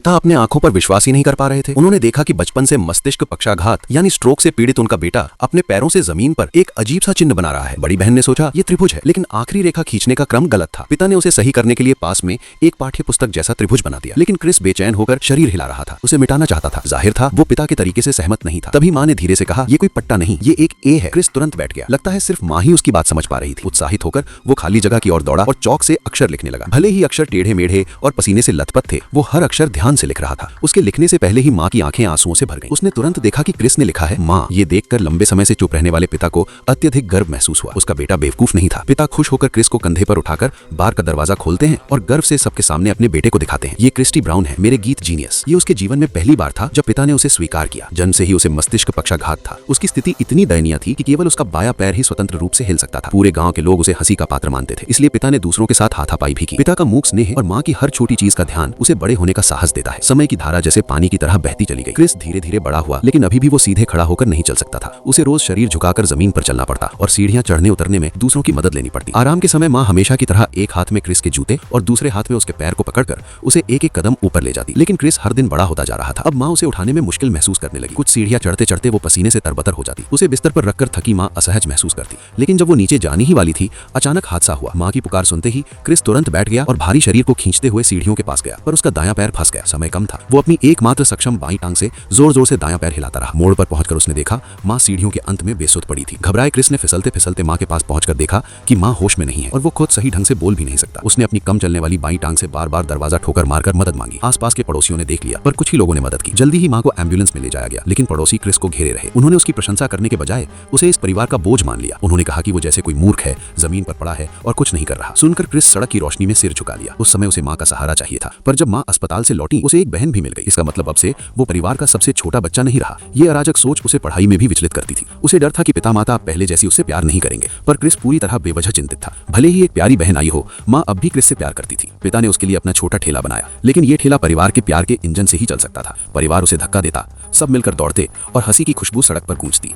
पिता अपने आंखों पर विश्वास ही नहीं कर पा रहे थे। उन्होंने देखा कि बचपन से मस्तिष्क पक्षाघात यानी स्ट्रोक से पीड़ित उनका बेटा अपने पैरों से जमीन पर एक अजीब सा चिन्ह बना रहा है। बड़ी बहन ने सोचा ये त्रिभुज है, लेकिन आखिरी रेखा खींचने का क्रम गलत था। पिता ने उसे सही करने के लिए पास में एक पाठ्य पुस्तक जैसा त्रिभुज बना दिया, लेकिन क्रिस बेचैन होकर शरीर हिला रहा था, उसे मिटाना चाहता था। जाहिर था वो पिता के तरीके से सहमत नहीं था। तभी माँ ने धीरे से कहा, ये कोई पट्टा नहीं, ये एक ए है। क्रिस तुरंत बैठ गया। लगता है सिर्फ माँ ही उसकी बात समझ पा रही थी। उत्साहित होकर वो खाली जगह की ओर दौड़ा और चौक से अक्षर लिखने लगा। भले ही अक्षर टेढ़े मेढ़े और पसीने से लथपथ थे, वो हर अक्षर ध्यान से लिख रहा था। उसके लिखने से पहले ही माँ की आंखें आंसुओं से भर गईं। उसने तुरंत देखा कि क्रिस ने लिखा है माँ। ये देखकर लंबे समय से चुप रहने वाले पिता को अत्यधिक गर्व महसूस हुआ। उसका बेटा बेवकूफ नहीं था। पिता खुश होकर क्रिस को कंधे पर उठाकर बार का दरवाजा खोलते हैं और गर्व से सबके सामने अपने बेटे को दिखाते हैं। ये क्रिस्टी ब्राउन है, मेरे गीत जीनियस। ये उसके जीवन में पहली बार था जब पिता ने उसे स्वीकार किया। जन्म से ही उसे मस्तिष्क पक्षाघात था। उसकी स्थिति इतनी दयनीय थी कि केवल उसका बायां पैर ही स्वतंत्र रूप से हिल सकता था। पूरे गांव के लोग उसे हंसी का पात्र मानते थे। इसलिए पिता ने दूसरों के साथ हाथापाई भी की। पिता का मूक स्नेह और माँ की हर छोटी चीज का ध्यान उसे बड़े होने का साहस देता है। समय की धारा जैसे पानी की तरह बहती चली गई। क्रिस धीरे धीरे बड़ा हुआ, लेकिन अभी भी वो सीधे खड़ा होकर नहीं चल सकता था। उसे रोज शरीर झुकाकर जमीन पर चलना पड़ता और सीढ़ियां चढ़ने उतरने में दूसरों की मदद लेनी पड़ती। आराम के समय माँ हमेशा की तरह एक हाथ में क्रिस के जूते और दूसरे हाथ में उसके पैर को पकड़कर उसे एक एक कदम ऊपर ले जाती। लेकिन क्रिस हर दिन बड़ा होता जा रहा था। अब माँ उसे उठाने में मुश्किल महसूस करने लगी। कुछ सीढ़ियां चढ़ते चढ़ते वो पसीने से तरबतर हो जाती। उसे बिस्तर पर रखकर थकी माँ असहज महसूस करती। लेकिन जब वो नीचे जाने ही वाली थी, अचानक हादसा हुआ। माँ की पुकार सुनते ही क्रिस तुरंत बैठ गया और भारी शरीर को खींचते हुए सीढ़ियों के पास गया, पर उसका दायां पैर फंस गया। समय कम था। वो अपनी एकमात्र सक्षम बाईं टांग से जोर जोर से दायां पैर हिलाता रहा। मोड़ पर पहुंचकर उसने देखा माँ सीढ़ियों के अंत में बेसुध पड़ी थी। घबराए क्रिस ने फिसलते फिसलते माँ के पास पहुंचकर देखा कि माँ होश में नहीं है और वो खुद सही ढंग से बोल भी नहीं सकता। उसने अपनी कम चलने वाली बाईं टांग से बार बार दरवाजा ठोकर मारकर मदद मांगी। आसपास के पड़ोसियों ने देख लिया, पर कुछ ही लोगों ने मदद की। जल्दी ही माँ को एम्बुलेंस में ले जाया गया, लेकिन पड़ोसी क्रिस को घेरे रहे। उन्होंने उसकी प्रशंसा करने के बजाय उसे इस परिवार का बोझ मान लिया। उन्होंने कहा कि वो जैसे कोई मूर्ख है, जमीन पर पड़ा है और कुछ नहीं कर रहा। सुनकर क्रिस सड़क की रोशनी में सिर झुका लिया। उस समय उसे माँ का सहारा चाहिए था, पर जब माँ अस्पताल से लौटी उसे एक बहन भी मिल गई। इसका मतलब अब से वो परिवार का सबसे छोटा बच्चा नहीं रहा। ये अराजक सोच उसे पढ़ाई में भी विचलित करती थी। उसे डर था कि पिता माता पहले जैसी उससे प्यार नहीं करेंगे, पर क्रिस पूरी तरह बेवजह चिंतित था। भले ही एक प्यारी बहन आई हो, माँ अब भी क्रिस से प्यार करती थी। पिता ने उसके लिए अपना छोटा ठेला बनाया, लेकिन ये ठेला परिवार के प्यार के इंजन से ही चल सकता था। परिवार उसे धक्का देता, सब मिलकर दौड़ते और हंसी की खुशबू सड़क पर गूंजती।